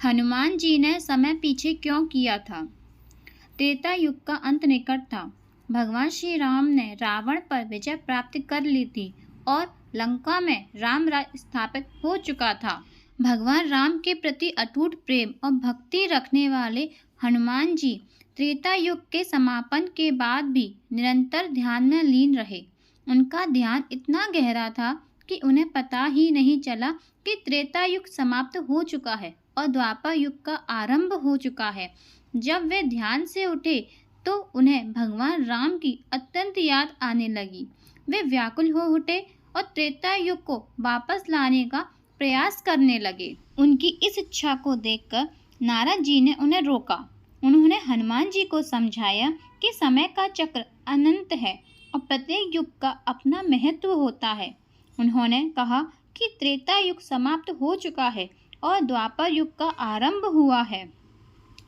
हनुमान जी ने समय पीछे क्यों किया था? त्रेता युग का अंत निकट था। भगवान श्री राम ने रावण पर विजय प्राप्त कर ली थी और लंका में राम राज्य स्थापित हो चुका था। भगवान राम के प्रति अटूट प्रेम और भक्ति रखने वाले हनुमान जी त्रेता युग के समापन के बाद भी निरंतर ध्यान में लीन रहे। उनका ध्यान इतना गहरा था कि उन्हें पता ही नहीं चला कि त्रेता युग समाप्त हो चुका है और द्वापर युग का आरंभ हो चुका है। जब वे ध्यान से उठे तो उन्हें भगवान राम की अत्यंत याद आने लगी। वे व्याकुल हो उठे और त्रेता युग को वापस लाने का प्रयास करने लगे। उनकी इस इच्छा को देखकर नारद जी ने उन्हें रोका। उन्होंने हनुमान जी को समझाया कि समय का चक्र अनंत है और प्रत्येक युग का अपना महत्व होता है। उन्होंने कहा कि त्रेता युग समाप्त हो चुका है और द्वापर युग का आरंभ हुआ है,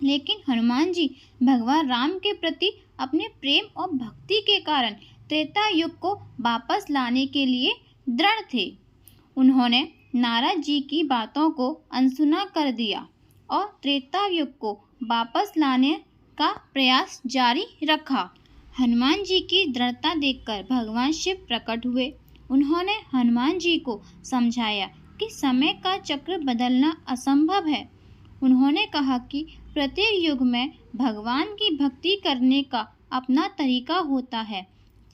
लेकिन हनुमान जी भगवान राम के प्रति अपने प्रेम और भक्ति के कारण त्रेता युग को वापस लाने के लिए दृढ़ थे। उन्होंने नारद जी की बातों को अनसुना कर दिया और त्रेता युग को वापस लाने का प्रयास जारी रखा। हनुमान जी की दृढ़ता देखकर भगवान शिव प्रकट हुए। उन्होंने हनुमान जी को समझाया कि समय का चक्र बदलना असंभव है। उन्होंने कहा कि प्रत्येक युग में भगवान की भक्ति करने का अपना तरीका होता है।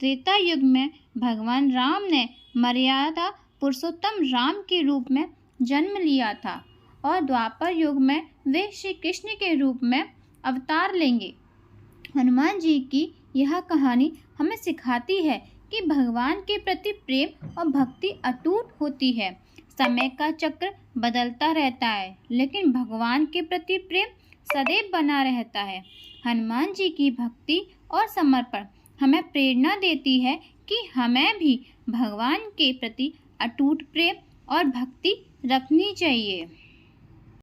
त्रेता युग में भगवान राम ने मर्यादा पुरुषोत्तम राम के रूप में जन्म लिया था और द्वापर युग में वे श्री कृष्ण के रूप में अवतार लेंगे। हनुमान जी की यह कहानी हमें सिखाती है कि भगवान के प्रति प्रेम और भक्ति अटूट होती है। समय का चक्र बदलता रहता है, लेकिन भगवान के प्रति प्रेम सदैव बना रहता है। हनुमान जी की भक्ति और समर्पण हमें प्रेरणा देती है कि हमें भी भगवान के प्रति अटूट प्रेम और भक्ति रखनी चाहिए।